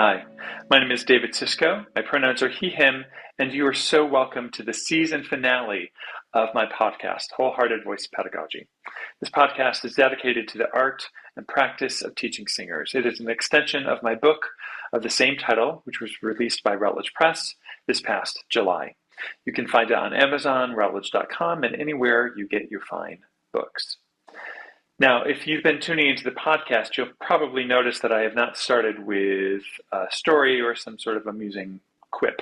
Hi, my name is David Sisco. My pronouns are he, him, and you are so welcome to the season finale of my podcast, Wholehearted Voice Pedagogy. This podcast is dedicated to the art and practice of teaching singers. It is an extension of my book of the same title, which was released by Routledge Press this past July. You can find it on Amazon, Routledge.com, and anywhere you get your fine books. Now, if you've been tuning into the podcast, you'll probably notice that I have not started with a story or some sort of amusing quip.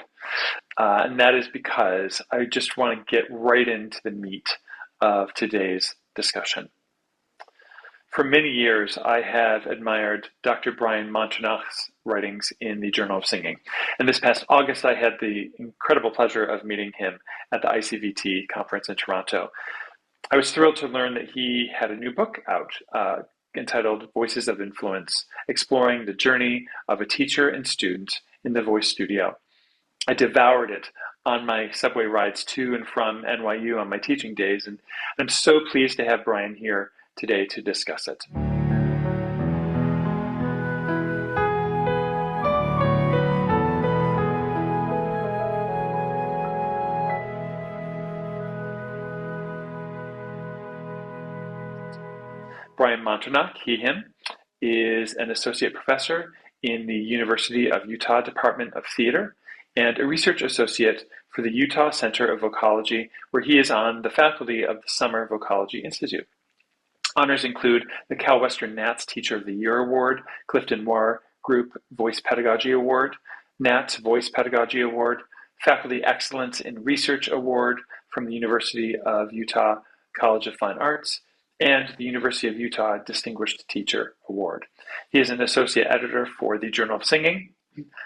And that is because I just want to get right into the meat of today's discussion. For many years, I have admired Dr. Brian Manternach's writings in the Journal of Singing. And this past August, I had the incredible pleasure of meeting him at the ICVT conference in Toronto. I was thrilled to learn that he had a new book out entitled Voices of Influence, exploring the journey of a teacher and student in the voice studio. I devoured it on my subway rides to and from NYU on my teaching days, and I'm so pleased to have Brian here today to discuss it. Brian Manternach, he, him, is an associate professor in the University of Utah Department of Theater and a research associate for the Utah Center of Vocology, where he is on the faculty of the Summer Vocology Institute. Honors include the Cal Western Nats Teacher of the Year Award, Clifton Moore Group Voice Pedagogy Award, Nats Voice Pedagogy Award, Faculty Excellence in Research Award from the University of Utah College of Fine Arts, and the University of Utah Distinguished Teacher Award. He is an associate editor for the Journal of Singing,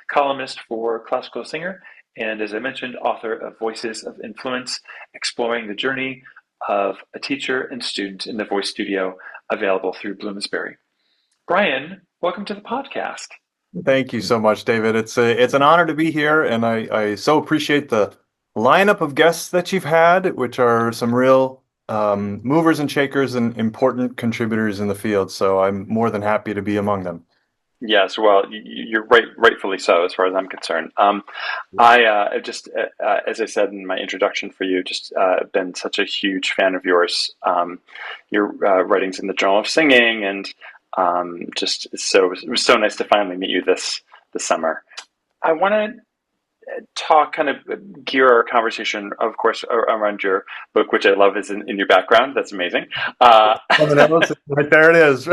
columnist for Classical Singer, and as I mentioned, author of Voices of Influence, exploring the journey of a teacher and student in the voice studio, available through Bloomsbury. Brian, welcome to the podcast. Thank you so much, David. It's an honor to be here, and I so appreciate the lineup of guests that you've had, which are some real movers and shakers and important contributors in the field. So I'm more than happy to be among them. Yes, well, you're rightfully so, as far as I'm concerned. As I said in my introduction for you, just been such a huge fan of yours. Your writings in the Journal of Singing, and it was so nice to finally meet you this summer. I want to kind of gear our conversation, of course, around your book, which I love is in your background. That's amazing. Right there it is.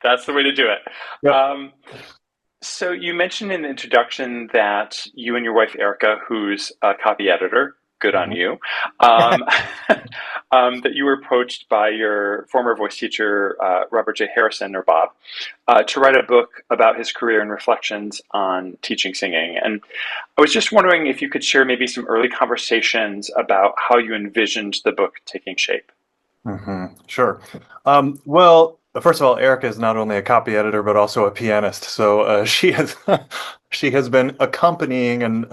That's the way to do it. Yep. So you mentioned in the introduction that you and your wife, Erica, who's a copy editor, good on you, that you were approached by your former voice teacher, Robert J. Harrison, or Bob, to write a book about his career and reflections on teaching singing. And I was just wondering if you could share maybe some early conversations about how you envisioned the book taking shape. Mm-hmm. Sure. Well, first of all, Erica is not only a copy editor, but also a pianist. So she has been accompanying and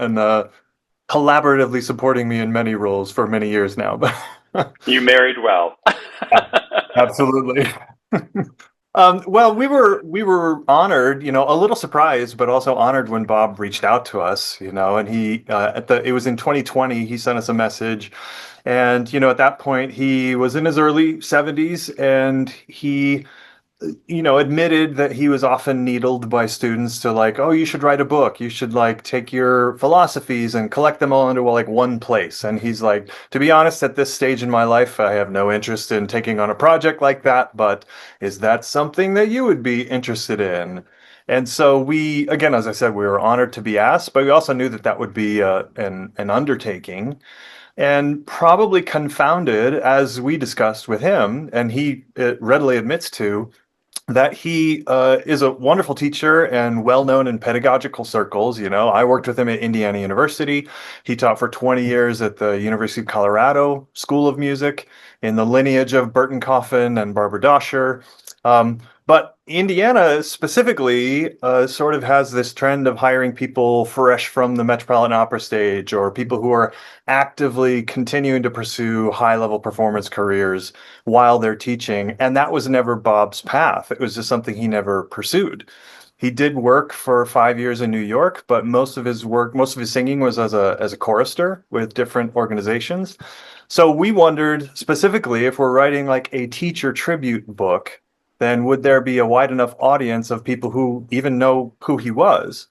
collaboratively supporting me in many roles for many years now. You married well. Absolutely. Well, we were honored, a little surprised, but also honored when Bob reached out to us, and he it was in 2020, he sent us a message, and at that point he was in his early 70s, and he admitted that he was often needled by students to oh, you should write a book. You should take your philosophies and collect them all into one place. And he's like, to be honest, at this stage in my life, I have no interest in taking on a project like that. But is that something that you would be interested in? And so we, again, as I said, we were honored to be asked, but we also knew that would be an undertaking. And probably confounded, as we discussed with him, and he readily admits to, that he is a wonderful teacher and well-known in pedagogical circles. I worked with him at Indiana University. He taught for 20 years at the University of Colorado School of Music in the lineage of Burton Coffin and Barbara Dosher. But Indiana specifically sort of has this trend of hiring people fresh from the Metropolitan Opera stage, or people who are actively continuing to pursue high-level performance careers while they're teaching. And that was never Bob's path. It was just something he never pursued. He did work for 5 years in New York, but most of his singing was as a chorister with different organizations. So we wondered specifically if we're writing like a teacher tribute book, then would there be a wide enough audience of people who even know who he was?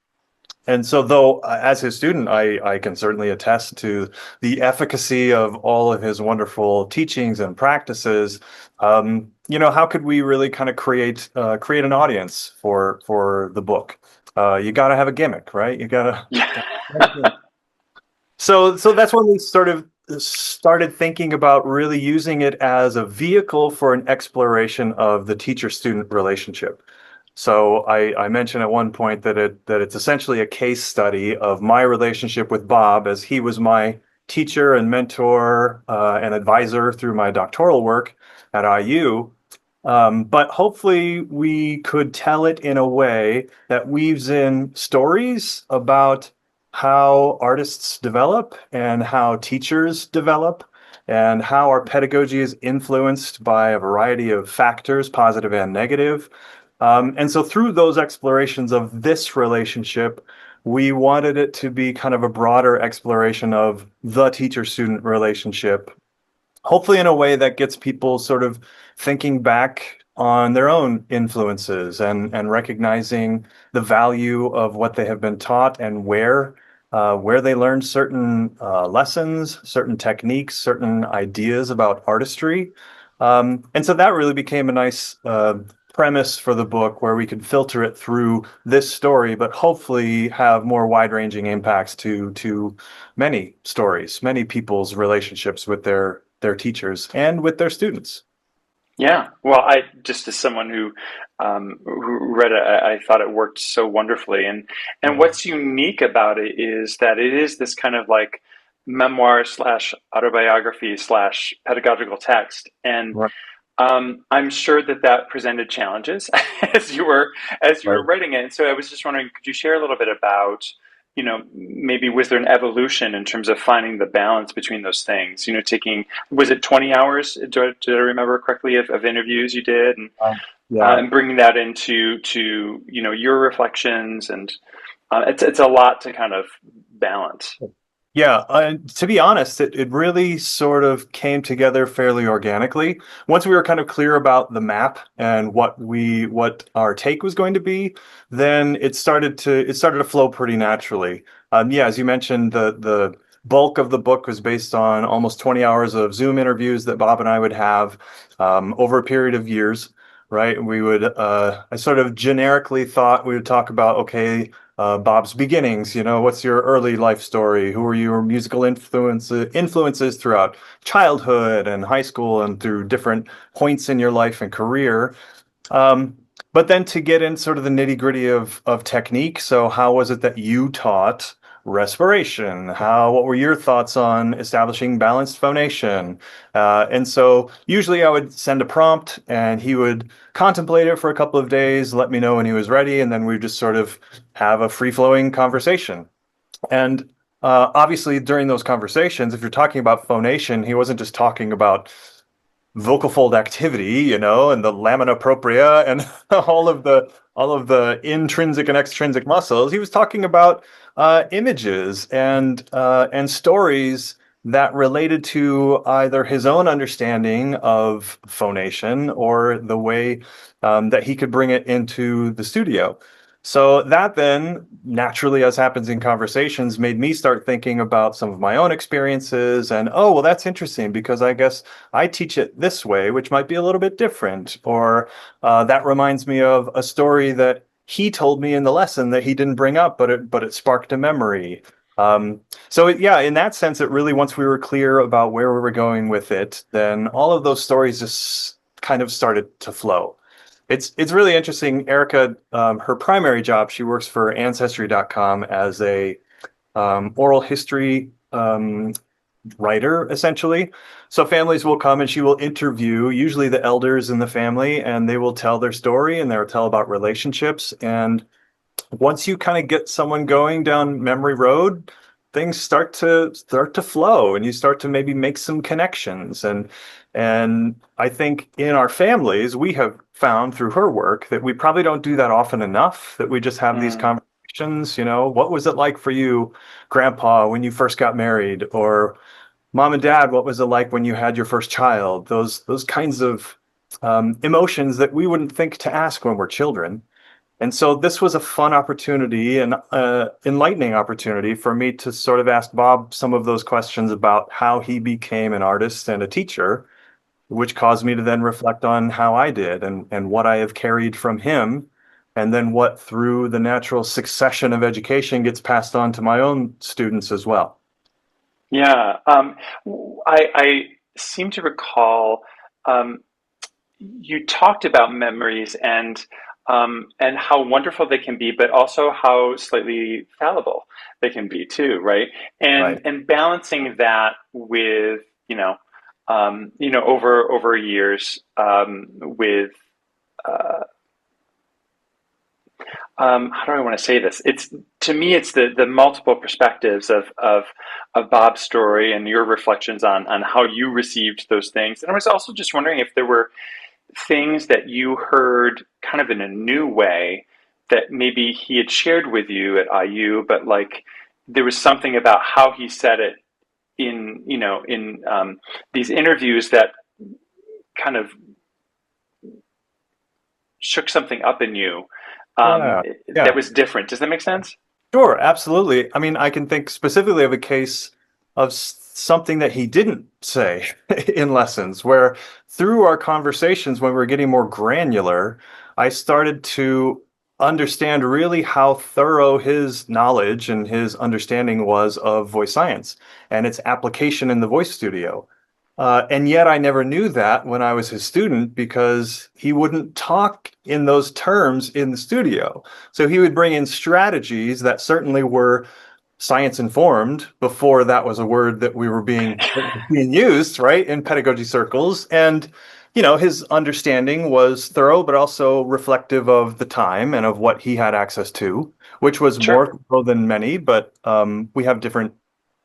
And so, though, as his student, I can certainly attest to the efficacy of all of his wonderful teachings and practices. How could we really kind of create an audience for the book? You got to have a gimmick, right? You got Yeah. to. So that's when we sort of started thinking about really using it as a vehicle for an exploration of the teacher-student relationship. So I mentioned at one point that it's essentially a case study of my relationship with Bob, as he was my teacher and mentor and advisor through my doctoral work at IU. But hopefully we could tell it in a way that weaves in stories about how artists develop and how teachers develop and how our pedagogy is influenced by a variety of factors, positive and negative. And so through those explorations of this relationship, we wanted it to be kind of a broader exploration of the teacher-student relationship, hopefully in a way that gets people sort of thinking back on their own influences and recognizing the value of what they have been taught and where they learned certain lessons, certain techniques, certain ideas about artistry. And so that really became a nice premise for the book where we could filter it through this story, but hopefully have more wide-ranging impacts to many stories, many people's relationships with their teachers and with their students. Yeah, well, I just as someone who read it, I thought it worked so wonderfully, and Yeah. what's unique about it is that it is this kind of like memoir slash autobiography slash pedagogical text, and Right. I'm sure that that presented challenges as you were Right. writing it. And so I was just wondering, could you share a little bit about, maybe was there an evolution in terms of finding the balance between those things? Taking was it 20 hours? Did I remember correctly of interviews you did, Yeah. and bringing that into your reflections, and it's a lot to kind of balance. Yeah, to be honest, it really sort of came together fairly organically. Once we were kind of clear about the map and what our take was going to be, then it started to flow pretty naturally. Yeah, as you mentioned, the bulk of the book was based on almost 20 hours of Zoom interviews that Bob and I would have over a period of years. Right? I sort of generically thought we would talk about, okay, Bob's beginnings. What's your early life story? Who were your musical influences throughout childhood and high school and through different points in your life and career? Um, but then to get in sort of the nitty gritty of technique. So how was it that you taught respiration? What were your thoughts on establishing balanced phonation? And so usually I would send a prompt and he would contemplate it for a couple of days, let me know when he was ready, and then we just sort of have a free flowing conversation. And obviously during those conversations, if you're talking about phonation, he wasn't just talking about vocal fold activity, and the lamina propria and all of the intrinsic and extrinsic muscles. He was talking about images and stories that related to either his own understanding of phonation or the way that he could bring it into the studio. So that then, naturally, as happens in conversations, made me start thinking about some of my own experiences and, oh, well, that's interesting because I guess I teach it this way, which might be a little bit different. Or that reminds me of a story that he told me in the lesson that he didn't bring up, but it sparked a memory. Yeah, in that sense, it really, once we were clear about where we were going with it, then all of those stories just kind of started to flow. It's really interesting. Erica, her primary job, she works for Ancestry.com as a oral history writer, essentially. So families will come and she will interview usually the elders in the family, and they will tell their story and they'll tell about relationships. And once you kind of get someone going down memory road, things start to flow, and you start to maybe make some connections. And I think in our families, we have found through her work that we probably don't do that often enough, that we just have these Mm, conversations, what was it like for you, Grandpa, when you first got married? Or Mom and Dad, what was it like when you had your first child? Those kinds of emotions that we wouldn't think to ask when we're children. And so this was a fun opportunity and enlightening opportunity for me to sort of ask Bob some of those questions about how he became an artist and a teacher, which caused me to then reflect on how I did and what I have carried from him, and then what through the natural succession of education gets passed on to my own students as well. yeah. I seem to recall um, you talked about memories and how wonderful they can be, but also how slightly fallible they can be too, right? Right. And balancing that with over years with uh, how do I want to say this? It's to me, it's the multiple perspectives of Bob's story and your reflections on how you received those things. And I was also just wondering if there were things that you heard kind of in a new way that maybe he had shared with you at IU, but like there was something about how he said it in these interviews that kind of shook something up in you Yeah. that Yeah. was different. Does that make sense? Sure, absolutely. I mean, I can think specifically of a case of something that he didn't say in lessons, where through our conversations, when we were getting more granular, I started to understand really how thorough his knowledge and his understanding was of voice science and its application in the voice studio. And yet I never knew that when I was his student, because he wouldn't talk in those terms in the studio. So he would bring in strategies that certainly were science informed before that was a word that we were being used, right, in pedagogy circles. And his understanding was thorough, but also reflective of the time and of what he had access to, which was Sure. more thorough than many, but we have different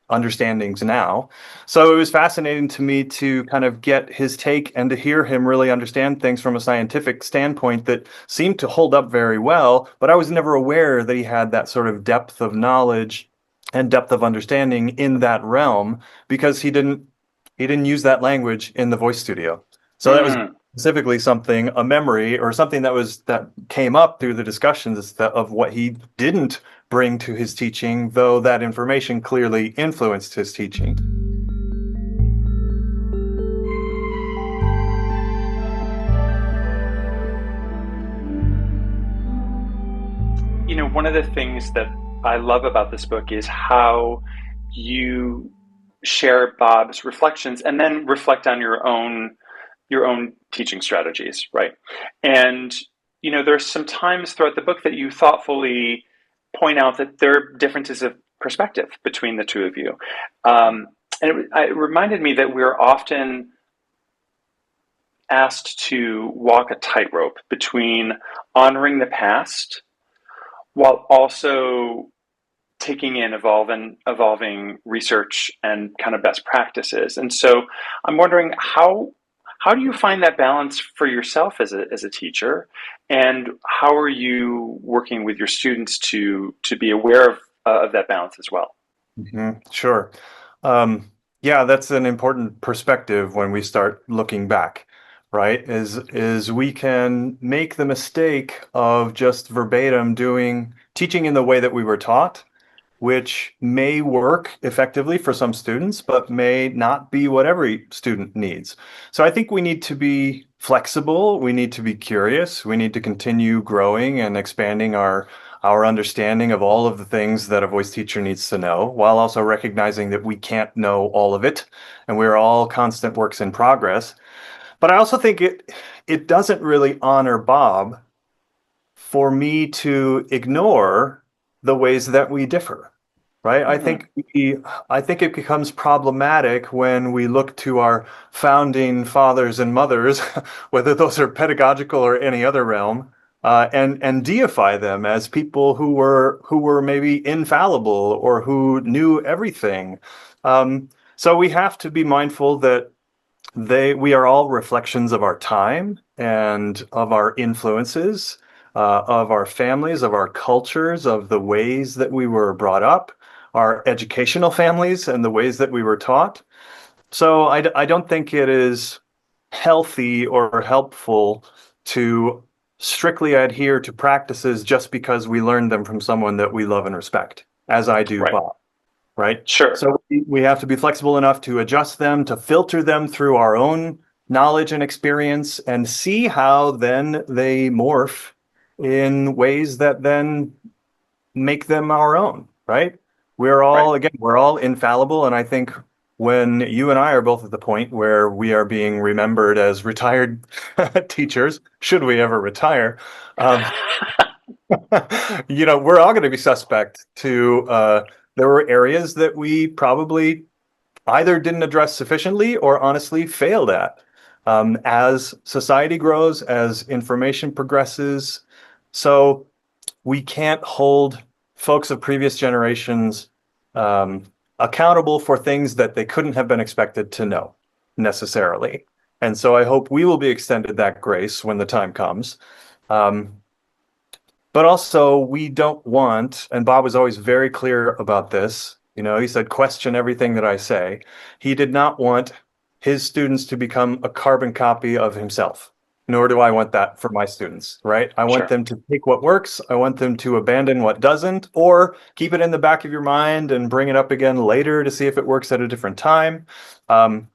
understandings now. So it was fascinating to me to kind of get his take and to hear him really understand things from a scientific standpoint that seemed to hold up very well. But I was never aware that he had that sort of depth of knowledge and depth of understanding in that realm, because he didn't use that language in the voice studio. So that was Mm, specifically something, a memory or something that came up through the discussions of what he didn't bring to his teaching, though that information clearly influenced his teaching. one of the things that I love about this book is how you share Bob's reflections and then reflect on your own teaching strategies, right? And there's some times throughout the book that you thoughtfully point out that there are differences of perspective between the two of you, and it reminded me that we're often asked to walk a tightrope between honoring the past while also taking in evolving research and kind of best practices. And so I'm wondering how do you find that balance for yourself as a teacher, and how are you working with your students to be aware of that balance as well? Sure. Yeah, that's an important perspective when we start looking back, right? Is we can make the mistake of just verbatim doing teaching in the way that we were taught, which may work effectively for some students, but may not be what every student needs. So I think we need to be flexible. We need to be curious. We need to continue growing and expanding our understanding of all of the things that a voice teacher needs to know, while also recognizing that we can't know all of it, and we're all constant works in progress. But I also think it doesn't really honor Bob for me to ignore the ways that we differ, right? Mm, I think it becomes problematic when we look to our founding fathers and mothers, whether those are pedagogical or any other realm, and deify them as people who were maybe infallible or who knew everything. So we have to be mindful that we are all reflections of our time and of our influences, of our families, of our cultures, of the ways that we were brought up, our educational families, and the ways that we were taught. So I don't think it is healthy or helpful to strictly adhere to practices just because we learned them from someone that we love and respect, as I do Right. Bob, right? Sure. So we have to be flexible enough to adjust them, to filter them through our own knowledge and experience, and see how then they morph in ways that then make them our own, right? Right. We're all infallible. And I think when you and I are both at the point where we are being remembered as retired teachers, should we ever retire, um, we're all going to be suspect to, there were areas that we probably either didn't address sufficiently or honestly failed at. As society grows, as information progresses, so we can't hold folks of previous generations um, accountable for things that they couldn't have been expected to know necessarily. And so I hope we will be extended that grace when the time comes. Um, but also, we don't want, and Bob was always very clear about this. He said, question everything that I say. He did not want his students to become a carbon copy of himself, nor do I want that for my students, right? I want Sure. them to take what works. I want them to abandon what doesn't, or keep it in the back of your mind and bring it up again later to see if it works at a different time. Um,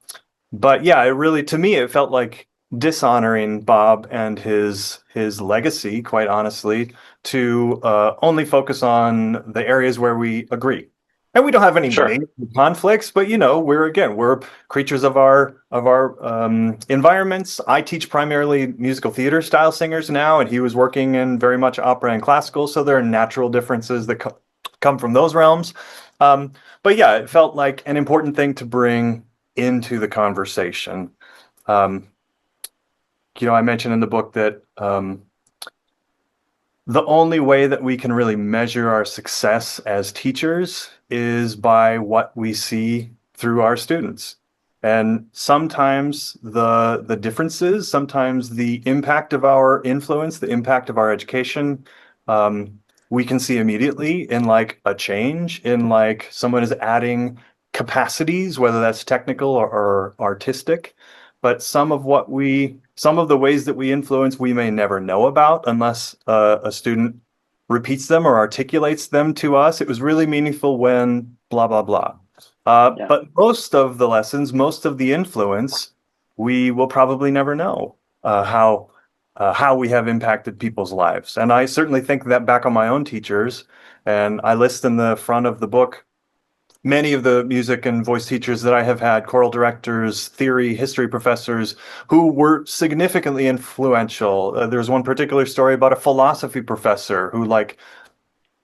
but yeah, it really, to me, it felt like dishonoring Bob and his legacy, quite honestly, to only focus on the areas where we agree. And we don't have any Sure. major conflicts, but we're creatures of our environments. I teach primarily musical theater style singers now, and he was working in very much opera and classical, so there are natural differences that come from those realms. But yeah, it felt like an important thing to bring into the conversation. Um, I mentioned in the book that the only way that we can really measure our success as teachers is by what we see through our students. And sometimes the differences, sometimes the impact of our influence, the impact of our education, um, we can see immediately in like a change, in like someone is adding capacities, whether that's technical or artistic. But some of the ways that we influence, we may never know about unless a student repeats them or articulates them to us. It was really meaningful when blah, blah, blah. Yeah. But most of the lessons, most of the influence, we will probably never know how we have impacted people's lives. And I certainly think that back on my own teachers, and I list in the front of the book many of the music and voice teachers that I have had, choral directors, theory, history professors, who were significantly influential. There's one particular story about a philosophy professor who like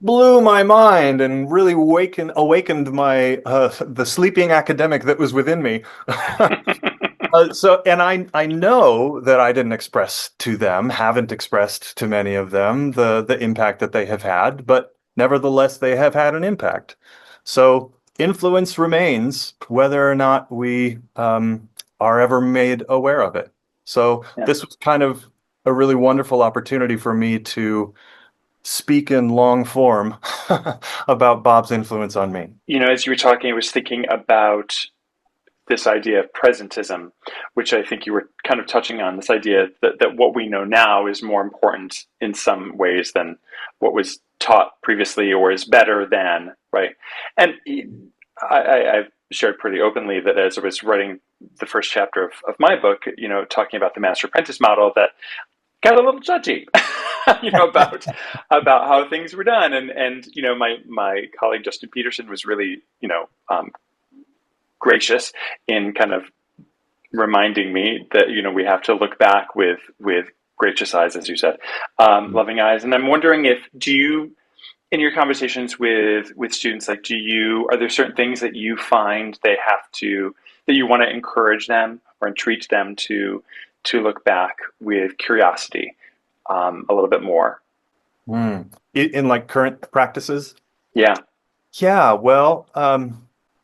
blew my mind and really awakened my the sleeping academic that was within me. And I know that I didn't express to them, haven't expressed to many of them the impact that they have had, but nevertheless they have had an impact. So influence remains whether or not we are ever made aware of it. So Yeah. this was kind of a really wonderful opportunity for me to speak in long form about Bob's influence on me. As you were talking, I was thinking about this idea of presentism, which I think you were kind of touching on, this idea that what we know now is more important in some ways than what was taught previously or is better than, right? And I've shared pretty openly that as I was writing the first chapter of my book, talking about the master apprentice model, that got a little judgy, about how things were done. And my colleague Justin Peterson was really, gracious in kind of reminding me that we have to look back with gracious eyes, as you said, loving eyes. And I'm wondering if do you, in your conversations with students, like are there certain things that you find that you want to encourage them or entreat them to look back with curiosity, a little bit more. In like current practices? Yeah, Yeah, well,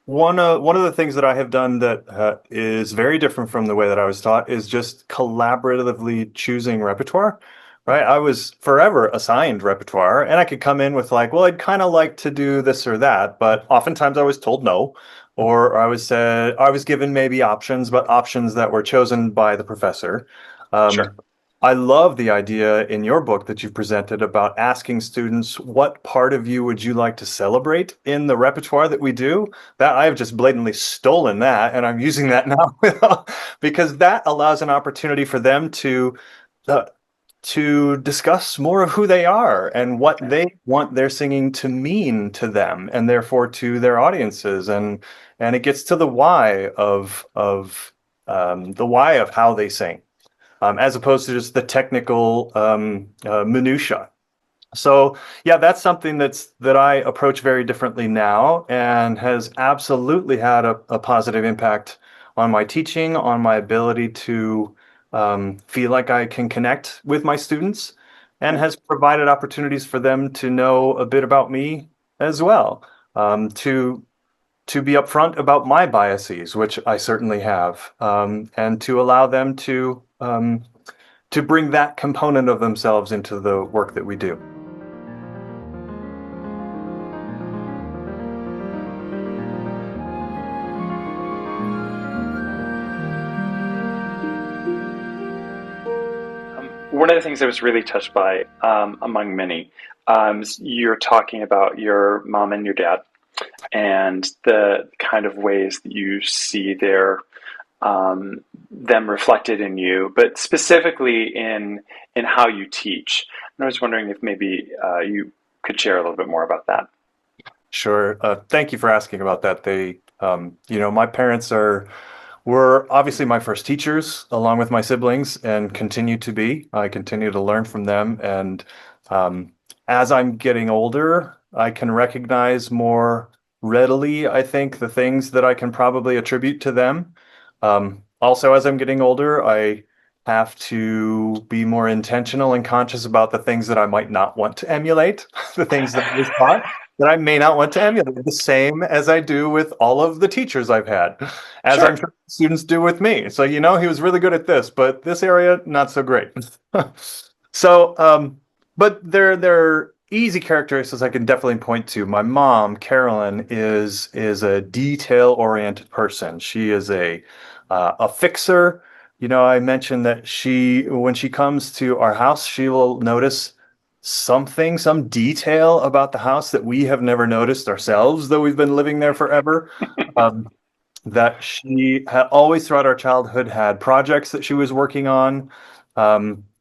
one of the things that I have done that is very different from the way that I was taught is just collaboratively choosing repertoire. Right, I was forever assigned repertoire, and I could come in with like, well, I'd kind of like to do this or that, but oftentimes I was told no, or I was given maybe options, but options that were chosen by the professor. sure. I love the idea in your book that you've presented about asking students what part of you would you like to celebrate in the repertoire that we do. That I have just blatantly stolen that, and I'm using that now because that allows an opportunity for them uh, to discuss more of who they are and what Yeah. they want their singing to mean to them, and therefore to their audiences, and it gets to the why of how they sing as opposed to just the technical minutia. So yeah, that's something that I approach very differently now, and has absolutely had a positive impact on my teaching, on my ability to feel like I can connect with my students, and Yeah. has provided opportunities for them to know a bit about me as well. To be upfront about my biases, which I certainly have, and to allow them to bring that component of themselves into the work that we do. One of the things I was really touched by, among many, is you're talking about your mom and your dad and the kind of ways that you see them reflected in you, but specifically in how you teach. And I was wondering if maybe you could share a little bit more about that. Sure. Thank you for asking about that. My parents were obviously my first teachers, along with my siblings, and continue to be. I continue to learn from them, and um, as I'm getting older, I can recognize more readily, I think, the things that I can probably attribute to them. Also, as I'm getting older, I have to be more intentional and conscious about the things that I might not want to emulate, the things that I was taught that I may not want to emulate, the same as I do with all of the teachers I've had, as I'm Sure. sure students do with me. So, he was really good at this, but this area, not so great. So, but there are easy characteristics I can definitely point to. My mom, Carolyn, is a detail-oriented person. She is a fixer. I mentioned that when she comes to our house, she will notice some detail about the house that we have never noticed ourselves, though we've been living there forever. Um, that she had always throughout our childhood had projects that she was working on.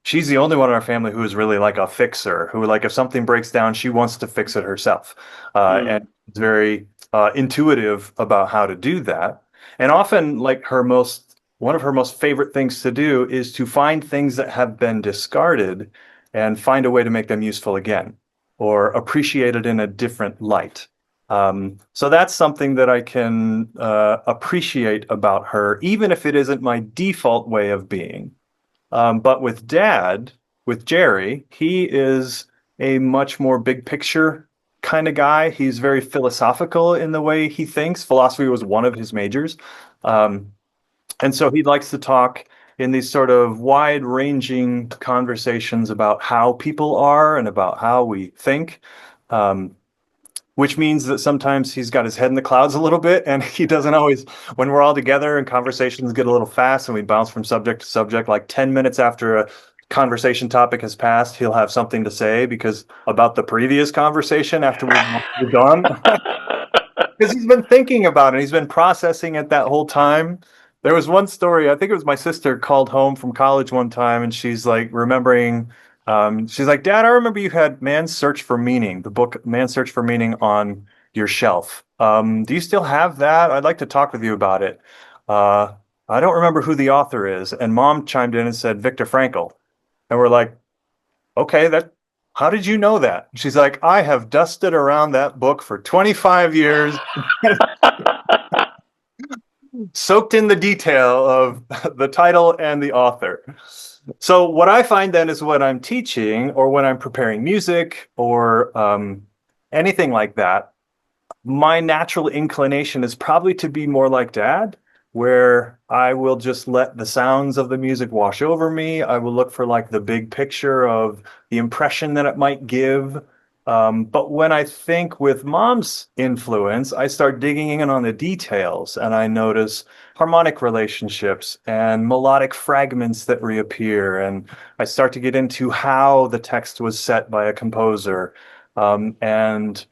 She's the only one in our family who is really like a fixer, who like if something breaks down, she wants to fix it herself, and Mm, is very intuitive about how to do that. And often, like one of her most favorite things to do is to find things that have been discarded and find a way to make them useful again, or appreciated in a different light. So that's something that I can appreciate about her, even if it isn't my default way of being. But with Jerry, he is a much more big picture kind of guy. He's very philosophical in the way he thinks. Philosophy was one of his majors. Um, and so he likes to talk in these sort of wide-ranging conversations about how people are and about how we think. Um, which means that sometimes he's got his head in the clouds a little bit, and he doesn't always, when we're all together and conversations get a little fast and we bounce from subject to subject, like 10 minutes after a conversation topic has passed, he'll have something to say because about the previous conversation after we've moved on. Because he's been thinking about it. He's been processing it that whole time. There was one story, I think it was my sister called home from college one time, and she's like remembering, she's like, Dad, I remember you had Man's Search for Meaning, the book Man's Search for Meaning on your shelf. Do you still have that? I'd like to talk with you about it. Uh, I don't remember who the author is. And Mom chimed in and said, Viktor Frankl. And we're like, okay, how did you know that? She's like, I have dusted around that book for 25 years, soaked in the detail of the title and the author. So what I find then is when I'm teaching or when I'm preparing music or anything like that, my natural inclination is probably to be more like dad, where I will just let the sounds of the music wash over me. I will look for like the big picture of the impression that it might give. But when I think with mom's influence, I start digging in on the details and I notice harmonic relationships and melodic fragments that reappear. And I start to get into how the text was set by a composer. And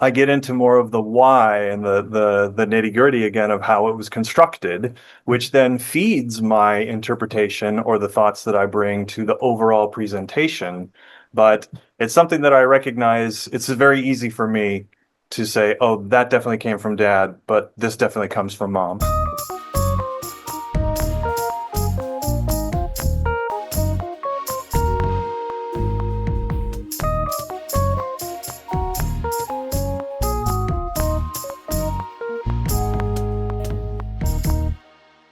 I get into more of the why and the nitty-gritty again of how it was constructed, which then feeds my interpretation or the thoughts that I bring to the overall presentation. But it's something that I recognize. It's very easy for me to say, oh, that definitely came from dad, but this definitely comes from mom.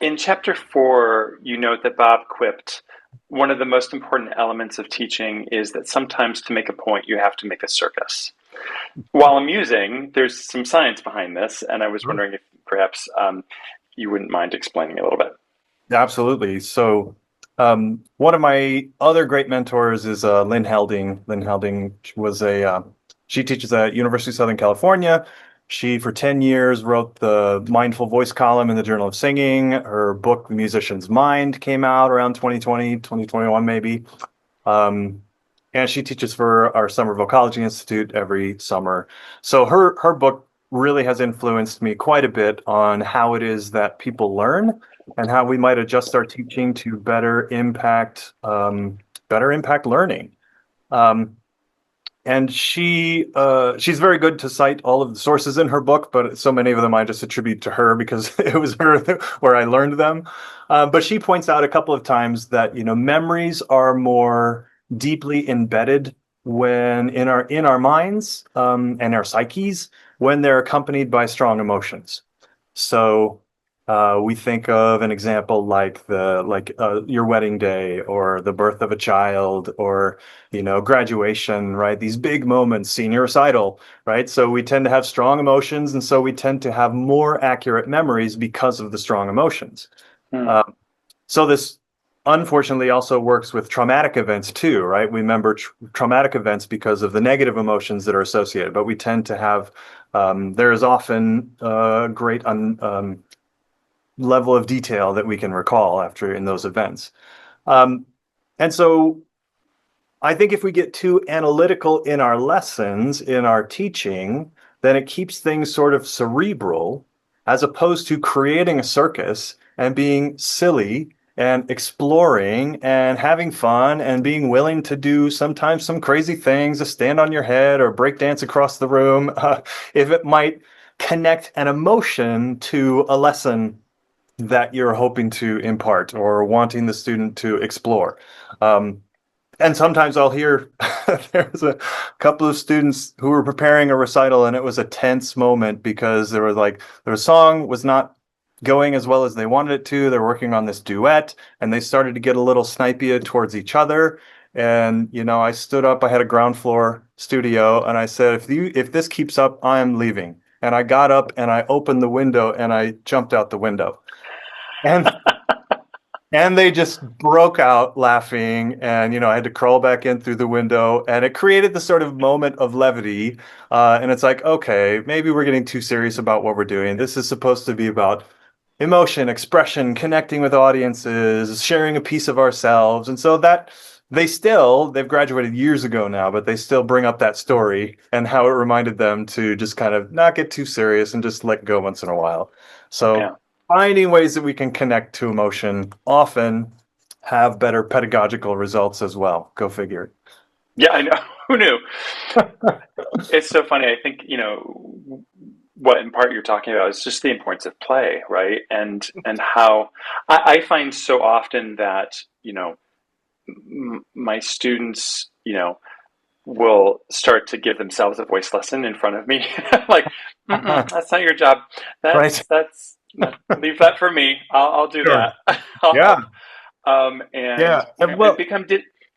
In chapter 4, you note that Bob quipped, one of the most important elements of teaching is that sometimes to make a point, you have to make a circus. While amusing, there's some science behind this, and I was Sure. wondering if perhaps you wouldn't mind explaining a little bit. Absolutely. So, one of my other great mentors is Lynn Helding. Lynn Helding was she teaches at University of Southern California. She, for 10 years, wrote the Mindful Voice column in the Journal of Singing. Her book, The Musician's Mind, came out around 2020, 2021, maybe. Um, and she teaches for our Summer Vocalogy Institute every summer. So her book really has influenced me quite a bit on how it is that people learn and how we might adjust our teaching to better impact learning. Um, and she's very good to cite all of the sources in her book, but so many of them I just attribute to her because it was her where I learned them. But she points out a couple of times that memories are more deeply embedded when in our minds and our psyches when they're accompanied by strong emotions. So we think of an example like your wedding day or the birth of a child or graduation, right? These big moments, senior recital, right? So we tend to have strong emotions, and so we tend to have more accurate memories because of the strong emotions. Hmm. Uh, so this unfortunately also works with traumatic events too, right? We remember traumatic events because of the negative emotions that are associated, but we tend to have there is often great level of detail that we can recall after in those events. Um, and so I think if we get too analytical in our lessons, in our teaching, then it keeps things sort of cerebral as opposed to creating a circus and being silly and exploring and having fun and being willing to do sometimes some crazy things, to stand on your head or break dance across the room, if it might connect an emotion to a lesson that you're hoping to impart or wanting the student to explore. And sometimes I'll hear there was a couple of students who were preparing a recital and it was a tense moment because their song was not going as well as they wanted it to. They're working on this duet and they started to get a little snipey towards each other. And I stood up, I had a ground floor studio, and I said, if this keeps up, I am leaving. And I got up and I opened the window and I jumped out the window. And and they just broke out laughing, and I had to crawl back in through the window, and it created this sort of moment of levity. And it's like, okay, maybe we're getting too serious about what we're doing. This is supposed to be about emotion, expression, connecting with audiences, sharing a piece of ourselves. And so that they've graduated years ago now, but they still bring up that story and how it reminded them to just kind of not get too serious and just let go once in a while. So Yeah. finding ways that we can connect to emotion often have better pedagogical results as well. Go figure. Yeah, I know. Who knew? It's so funny. I think, what in part you're talking about is just the importance of play, right? And how I find so often that, my students, will start to give themselves a voice lesson in front of me. Like, that's not your job. Right. That's leave that for me. I'll do Sure. that. I'll Yeah. help. and Yeah. and Well, become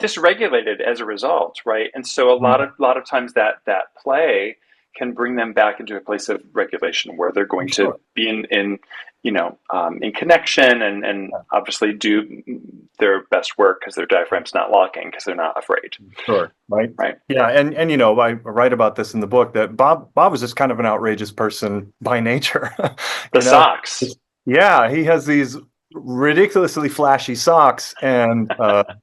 dysregulated as a result, right? And so a lot of times that play can bring them back into a place of regulation where they're going to sure. be in connection and obviously do their best work because their diaphragm's not locking because they're not afraid, Sure. Right. right? Yeah. And I write about this in the book that Bob was just kind of an outrageous person by nature. The you know, socks. yeah, he has these ridiculously flashy socks and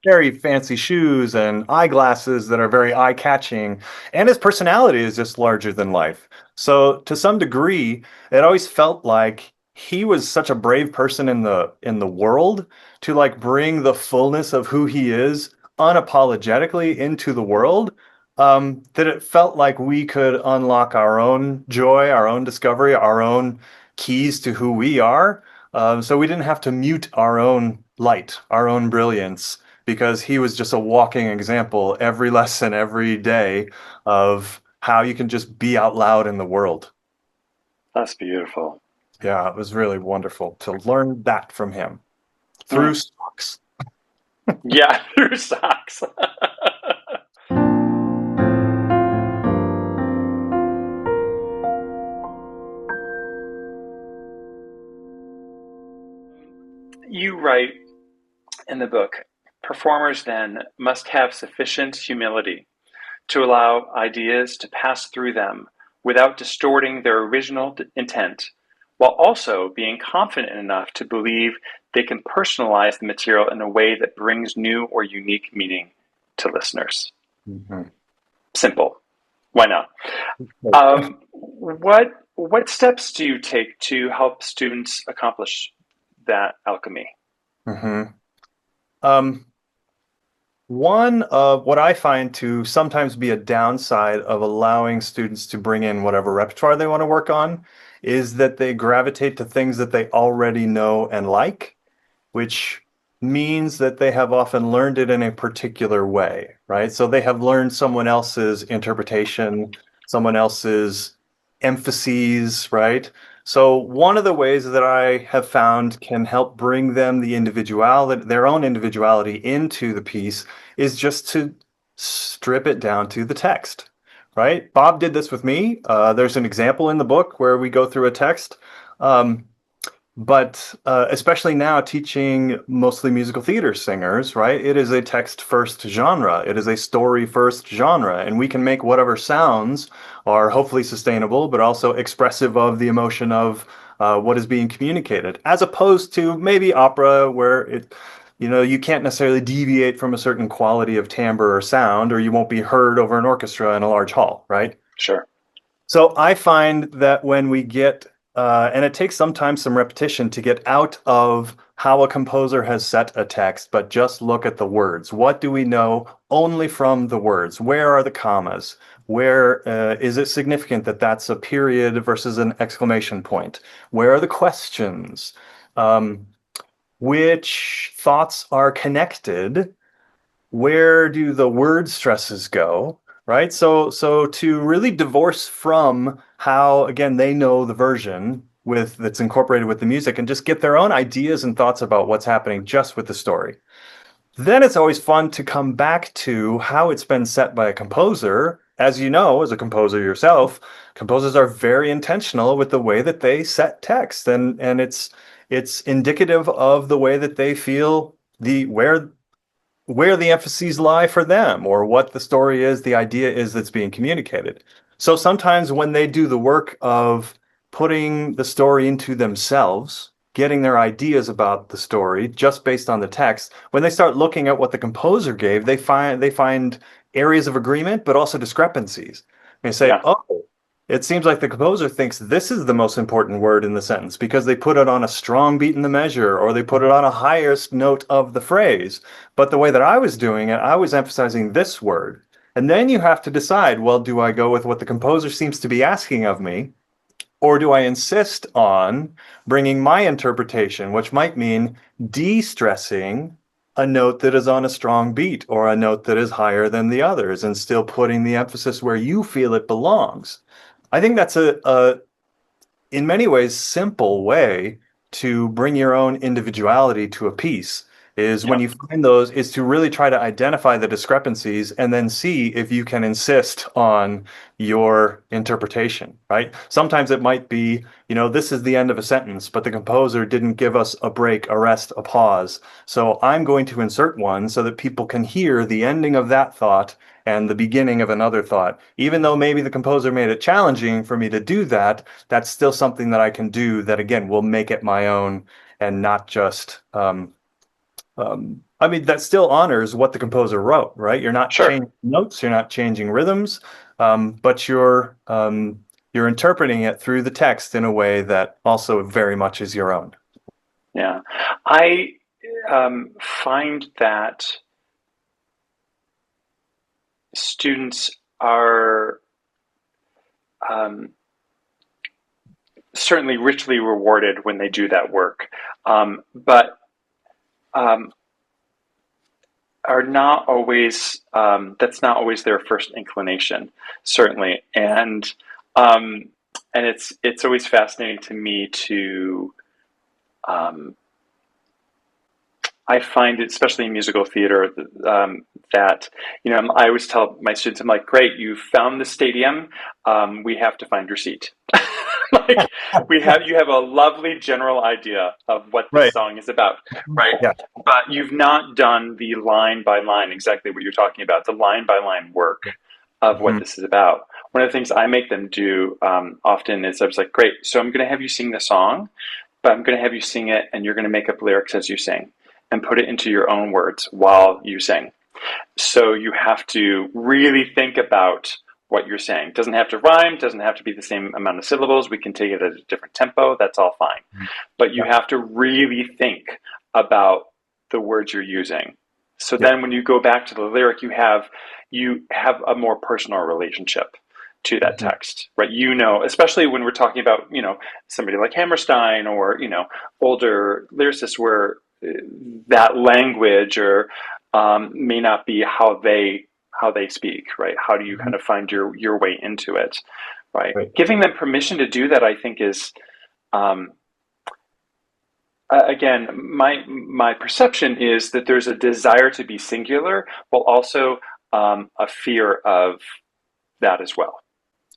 very fancy shoes and eyeglasses that are very eye-catching, and his personality is just larger than life. So to some degree, it always felt like he was such a brave person in the world to like bring the fullness of who he is unapologetically into the world. That it felt like we could unlock our own joy, our own discovery, our own keys to who we are. So we didn't have to mute our own light, our own brilliance, because he was just a walking example every lesson, every day of how you can just be out loud in the world. That's beautiful. Yeah, it was really wonderful to learn that from him Mm. through stocks. Yeah, through socks. You write in the book, performers then must have sufficient humility to allow ideas to pass through them without distorting their original intent, while also being confident enough to believe they can personalize the material in a way that brings new or unique meaning to listeners. Mhm. Simple. Why not? What steps do you take to help students accomplish that alchemy? Mhm. Um, One of what I find to sometimes be a downside of allowing students to bring in whatever repertoire they want to work on is that they gravitate to things that they already know and like, which means that they have often learned it in a particular way, right? So they have learned someone else's interpretation, someone else's emphases, right? So one of the ways that I have found can help bring them the individuality, their own individuality into the piece is just to strip it down to the text, right? Bob did this with me. There's an example in the book where we go through a text. Um, but especially now teaching mostly musical theater singers, right? It is a text first genre. It is a story first genre. And we can make whatever sounds are hopefully sustainable, but also expressive of the emotion of what is being communicated, as opposed to maybe opera where you can't necessarily deviate from a certain quality of timbre or sound, or you won't be heard over an orchestra in a large hall, right? Sure. So I find that when we get, and it takes sometimes some repetition to get out of how a composer has set a text, but just look at the words. What do we know only from the words? Where are the commas? Where is it significant that that's a period versus an exclamation point? Where are the questions? Um, which thoughts are connected? Where do the word stresses go, right? So to really divorce from how, again, they know the version with that's incorporated with the music and just get their own ideas and thoughts about what's happening just with the story. Then it's always fun to come back to how it's been set by a composer. As you know, as a composer yourself, composers are very intentional with the way that they set text, and it's indicative of the way that they feel the where the emphases lie for them or what the story is, the idea is that's being communicated. So sometimes when they do the work of putting the story into themselves, getting their ideas about the story just based on the text, when they start looking at what the composer gave, they find areas of agreement, but also discrepancies. They say, Yeah. oh, it seems like the composer thinks this is the most important word in the sentence because they put it on a strong beat in the measure or they put it on a highest note of the phrase. But the way that I was doing it, I was emphasizing this word. And then you have to decide, well, do I go with what the composer seems to be asking of me? Or do I insist on bringing my interpretation, which might mean de-stressing a note that is on a strong beat or a note that is higher than the others and still putting the emphasis where you feel it belongs? I think that's a in many ways, simple way to bring your own individuality to a piece. is when Yeah. you find those, is to really try to identify the discrepancies and then see if you can insist on your interpretation, right? Sometimes it might be, this is the end of a sentence, but the composer didn't give us a break, a rest, a pause. So I'm going to insert one so that people can hear the ending of that thought and the beginning of another thought. Even though maybe the composer made it challenging for me to do that, that's still something that I can do that, again, will make it my own and not just, I mean, that still honors what the composer wrote, right? You're not Sure. changing notes, you're not changing rhythms, but you're interpreting it through the text in a way that also very much is your own. Yeah. I find that students are um, certainly richly rewarded when they do that work, but um, are not always, that's not always their first inclination, certainly. Um, and it's always fascinating to me to, um, I find it, especially in musical theater, that, I always tell my students, I'm like, great, you found the stadium. We have to find your seat. Like, you have a lovely general idea of what this Right. song is about, right? Yeah. But you've not done the line by line, exactly what you're talking about, the line by line work of what Mhm. this is about. One of the things I make them do often is I was like, great, so I'm going to have you sing the song, but I'm going to have you sing it and you're going to make up lyrics as you sing and put it into your own words while you sing. So you have to really think about what you're saying. It doesn't have to rhyme, doesn't have to be the same amount of syllables. We can take it at a different tempo. That's all fine. But you Yeah. have to really think about the words you're using. So Yeah. then when you go back to the lyric, you have a more personal relationship to that Mhm. text, right? Especially when we're talking about, somebody like Hammerstein or, older lyricists where that language or may not be how they speak, right? How do you kind Mhm. of find your way into it, right? Right. Giving them permission to do that, I think, is um, again, my perception is that there's a desire to be singular, while also a fear of that as well.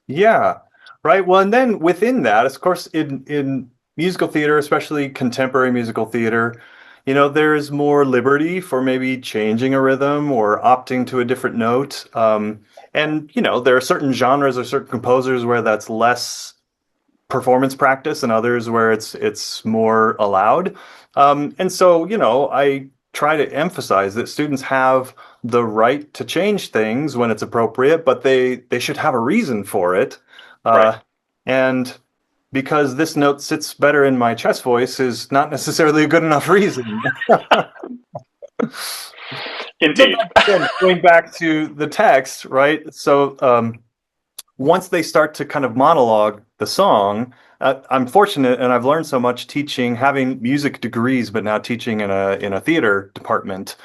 Yeah, right. Well, and then within that, of course, in musical theater, especially contemporary musical theater, there's more liberty for maybe changing a rhythm or opting to a different note. And there are certain genres or certain composers where that's less performance practice and others where it's more allowed. And so, I try to emphasize that students have the right to change things when it's appropriate, but they should have a reason for it. Right. Uh, and because this note sits better in my chest voice is not necessarily a good enough reason. But Indeed. again, going back to the text, right? So once they start to kind of monologue the song, I'm fortunate and I've learned so much teaching, having music degrees, but now teaching in a theater department.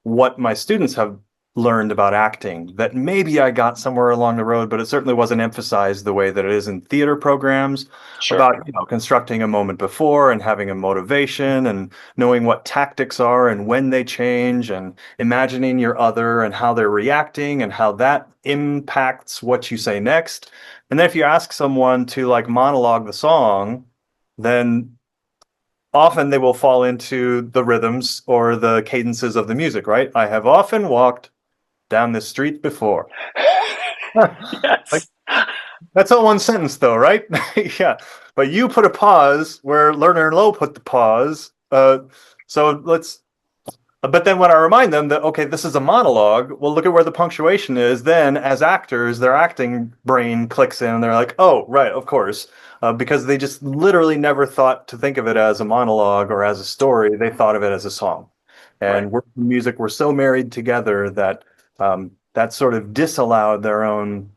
What my students have learned about acting that maybe I got somewhere along the road, but it certainly wasn't emphasized the way that it is in theater programs Sure. about constructing a moment before and having a motivation and knowing what tactics are and when they change and imagining your other and how they're reacting and how that impacts what you say next. And then if you ask someone to like monologue the song, then often they will fall into the rhythms or the cadences of the music, right? I have often walked down this street before. Like Yes. that's all one sentence though, right? Yeah. But you put a pause where Lerner and Lowe put the pause. So let's but then when I remind them that, okay, this is a monologue, well, look at where the punctuation is. Then, as actors, their acting brain clicks in and they're like, oh, right, of course. Because they just literally never thought to think of it as a monologue or as a story. They thought of it as a song. Right. And work and music were so married together that that sort of disallowed their own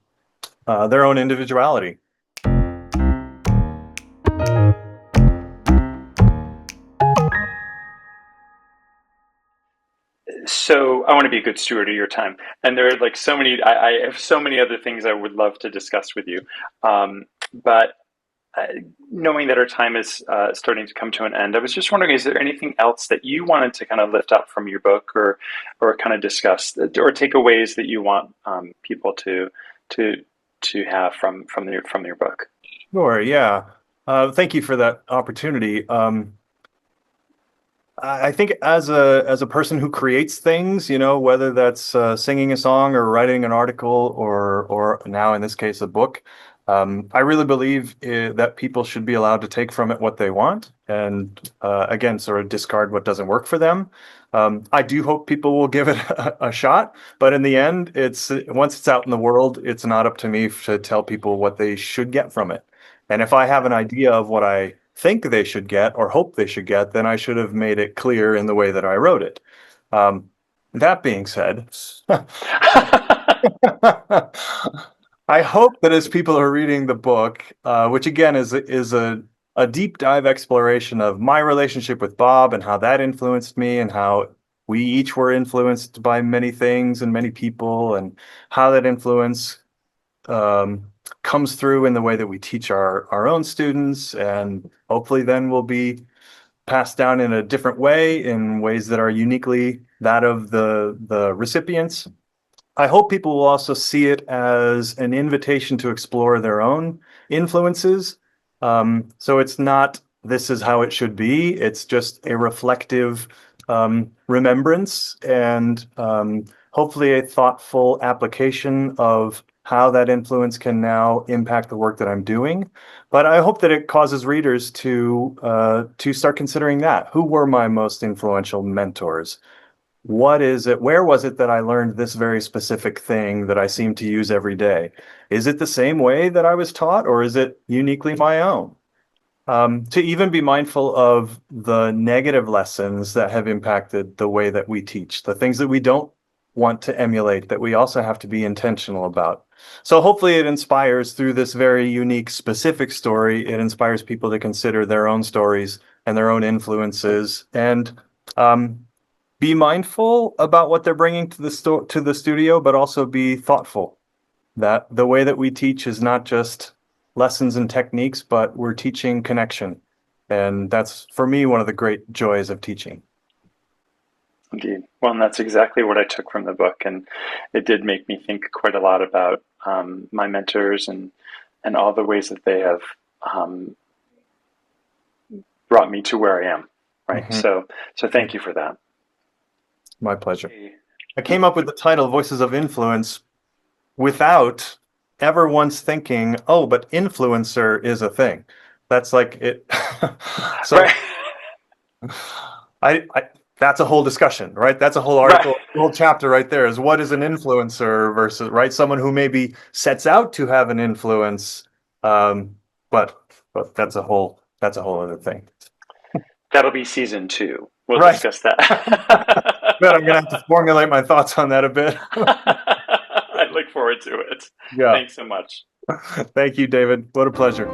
individuality. So I want to be a good steward of your time, and there are like so many. I have so many other things I would love to discuss with you, but knowing that our time is starting to come to an end, I was just wondering, is there anything else that you wanted to kind of lift up from your book, or kind of discuss, or takeaways that you want people to have from your book? Sure, yeah. Thank you for that opportunity. I think as a person who creates things, whether that's singing a song or writing an article or now in this case a book, I really believe that people should be allowed to take from it what they want, and again, sort of discard what doesn't work for them. I do hope people will give it a shot, but in the end, it's once it's out in the world, it's not up to me to tell people what they should get from it. And if I have an idea of what I think they should get or hope they should get, then I should have made it clear in the way that I wrote it. That being said, I hope that as people are reading the book, which again is a deep dive exploration of my relationship with Bob and how that influenced me and how we each were influenced by many things and many people, and how that influence um, comes through in the way that we teach our own students, and hopefully then will be passed down in a different way, in ways that are uniquely that of the recipients. I hope people will also see it as an invitation to explore their own influences. So it's not this is how it should be. It's just a reflective remembrance, and hopefully a thoughtful application of how that influence can now impact the work that I'm doing. But I hope that it causes readers to start considering that. Who were my most influential mentors? What is it? Where was it that I learned this very specific thing that I seem to use every day? Is it the same way that I was taught, or is it uniquely my own? To even be mindful of the negative lessons that have impacted the way that we teach, the things that we don't want to emulate, that we also have to be intentional about. So hopefully it inspires, through this very unique, specific story, it inspires people to consider their own stories and their own influences, and be mindful about what they're bringing to the studio, but also be thoughtful that the way that we teach is not just lessons and techniques, but we're teaching connection. And that's, for me, one of the great joys of teaching. Indeed. Well, and that's exactly what I took from the book, and it did make me think quite a lot about my mentors and all the ways that they have brought me to where I am. Right. Mm-hmm. So thank you for that. My pleasure. I came up with the title Voices of Influence without ever once thinking, oh, but influencer is a thing. That's like it. So right. I that's a whole discussion, right? That's a whole article, right. Whole chapter right there is what is an influencer versus, right, someone who maybe sets out to have an influence, but that's a whole other thing. That'll be season 2. We'll right. discuss that. But I'm gonna have to formulate my thoughts on that a bit. I look forward to it. Yeah. Thanks so much. Thank you, David. What a pleasure.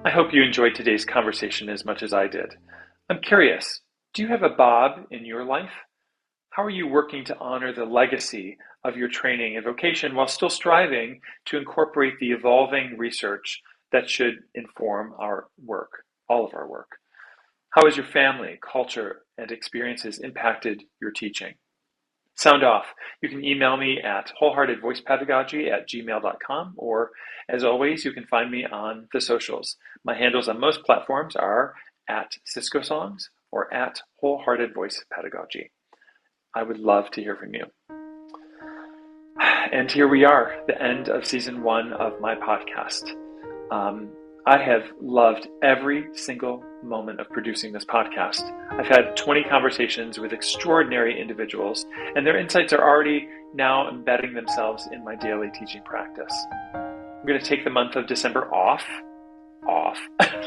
I hope you enjoyed today's conversation as much as I did. I'm curious, do you have a Bob in your life? How are you working to honor the legacy of your training and vocation while still striving to incorporate the evolving research that should inform our work, all of our work? How has your family, culture, and experiences impacted your teaching? Sound off. You can email me at wholeheartedvoicepedagogy@gmail.com, or as always, you can find me on the socials. My handles on most platforms are at Sisco Songs or at Wholehearted Voice Pedagogy. I would love to hear from you. And here we are, the end of season 1 of my podcast. I have loved every single moment of producing this podcast. I've had 20 conversations with extraordinary individuals, and their insights are already now embedding themselves in my daily teaching practice. I'm going to take the month of December off,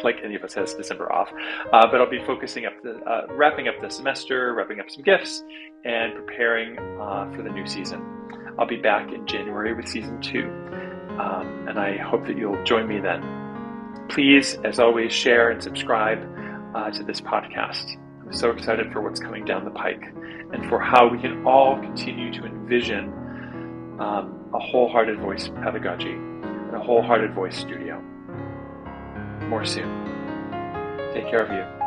like any of us has December off, but I'll be focusing up wrapping up the semester, wrapping up some gifts, and preparing for the new season. I'll be back in January with season 2, and I hope that you'll join me then. Please, as always, share and subscribe to this podcast. I'm so excited for what's coming down the pike and for how we can all continue to envision a wholehearted voice pedagogy and a wholehearted voice studio. More soon. Take care of you.